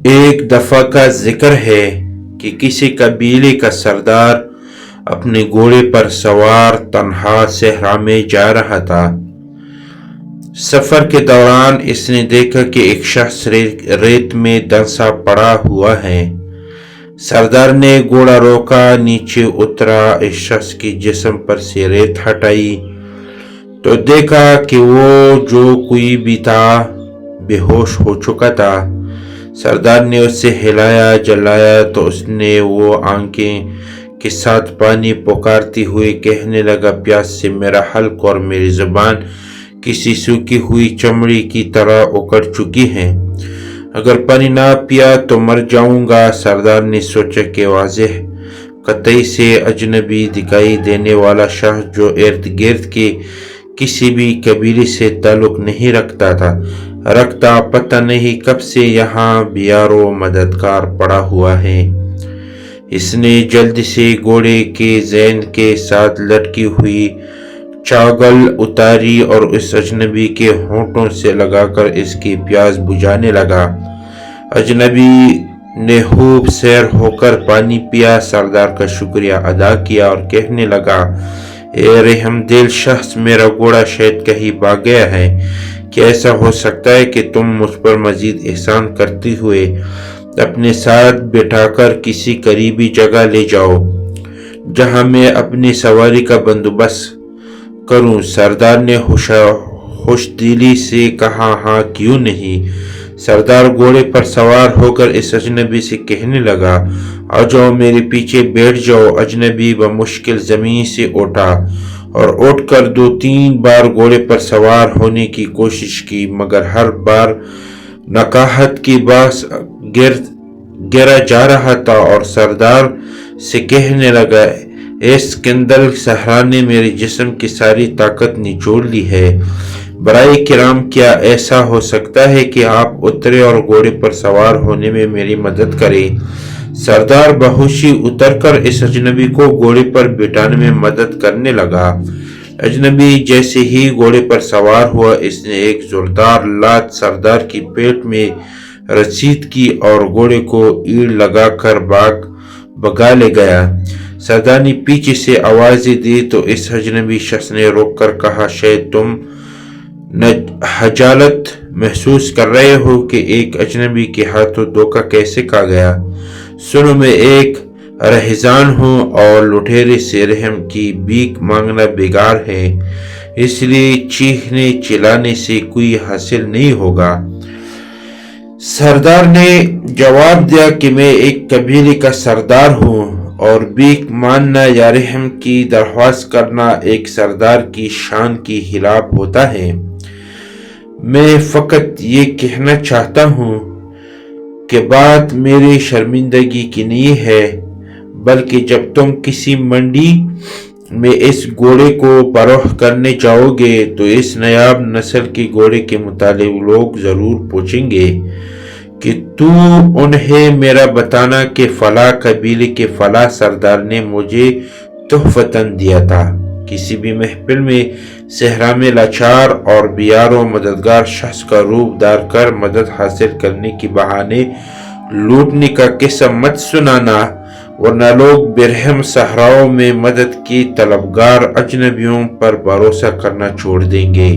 ایک دفعہ کا ذکر ہے کہ کسی قبیلے کا سردار اپنے گھوڑے پر سوار تنہا صحرا میں جا رہا تھا۔ سفر کے دوران اس نے دیکھا کہ ایک شخص ریت میں دنسا پڑا ہوا ہے۔ سردار نے گھوڑا روکا، نیچے اترا، اس شخص کی جسم پر سے ریت ہٹائی تو دیکھا کہ وہ جو کوئی بھی تھا بے ہوش ہو چکا تھا۔ سردار نے اسے ہلایا جلایا تو اس نے وہ آنکھیں کے ساتھ پانی پکارتی ہوئے کہنے لگا، پیاس سے میرا حلق اور میری زبان کسی سوکھی ہوئی چمڑی کی طرح اکڑ چکی ہے، اگر پانی نہ پیا تو مر جاؤں گا۔ سردار نے سوچا کہ واضح قطعی سے اجنبی دکھائی دینے والا شخص جو ارد گرد کے کسی بھی قبیلے سے تعلق نہیں رکھتا پتہ نہیں کب سے یہاں بیار و مددگار پڑا ہوا ہے۔ اس نے جلدی سے گھوڑے کے ذہن کے ساتھ لٹکی ہوئی چاگل اتاری اور اس اجنبی کے ہونٹوں سے لگا کر اس کی پیاس بجھانے لگا۔ اجنبی نے خوب سیر ہو کر پانی پیا، سردار کا شکریہ ادا کیا اور کہنے لگا، اے رحم دل شخص، میرا گھوڑا شاید کہیں بھاگ گیا ہے، کیا ایسا ہو سکتا ہے کہ تم مجھ پر مزید احسان کرتے ہوئے اپنے ساتھ بٹھا کر کسی قریبی جگہ لے جاؤ جہاں میں اپنی سواری کا بندوبست کروں؟ سردار نے خوش دلی سے کہا، ہاں کیوں نہیں۔ سردار گھوڑے پر سوار ہو کر اس اجنبی سے کہنے لگا، آ جاؤ میرے پیچھے بیٹھ جاؤ۔ اجنبی بمشکل زمین سے اٹھا اور اٹھ کر 2-3 بار گھوڑے پر سوار ہونے کی کوشش کی، مگر ہر بار نکاحت کی باعث گرا جا رہا تھا اور سردار سے کہنے لگا، اس کندل صحرا نے میرے جسم کی ساری طاقت نچوڑ لی ہے، برائے کرام کیا ایسا ہو سکتا ہے کہ آپ اترے اور گھوڑے پر سوار ہونے میں میری مدد کریں؟ سردار بہوشی اتر کر اس اجنبی کو گھوڑے پر بٹھانے میں مدد کرنے لگا۔ اجنبی جیسے ہی گھوڑے پر سوار ہوا، اس نے ایک زوردار لات سردار کی پیٹھ میں رسید کی اور گھوڑے کو ایڑ لگا کر بھگا لے گیا۔ سردار نے پیچھے سے آوازیں دی تو اس اجنبی شخص نے روک کر کہا، شاید تم خجالت محسوس کر رہے ہو کہ ایک اجنبی کے ہاتھوں دھوکہ کیسے کھا گیا۔ سنو، میں ایک رہزان ہوں اور لٹیرے سے رحم کی بھیک مانگنا بیکار ہے، اس لیے چیخنے چلانے سے کوئی حاصل نہیں ہوگا۔ سردار نے جواب دیا کہ میں ایک قبیلے کا سردار ہوں اور بھیک مانگنا یا رحم کی درخواست کرنا ایک سردار کی شان کی خلاف ہوتا ہے۔ میں فقط یہ کہنا چاہتا ہوں کہ بات میری شرمندگی کی نہیں ہے، بلکہ جب تم کسی منڈی میں اس گھوڑے کو فروخت کرنے جاؤ گے تو اس نایاب نسل کے گھوڑے کے متعلق لوگ ضرور پوچھیں گے کہ تو انہیں میرا بتانا کہ فلاں قبیلے کے فلاں سردار نے مجھے تحفتاً دیا تھا۔ کسی بھی محفل میں صحرا میں لاچار اور بیار و مددگار شخص کا روپ دار کر مدد حاصل کرنے کے بہانے لوٹنے کا قصہ مت سنانا، ورنہ لوگ برہم صحراؤں میں مدد کی طلبگار اجنبیوں پر بھروسہ کرنا چھوڑ دیں گے۔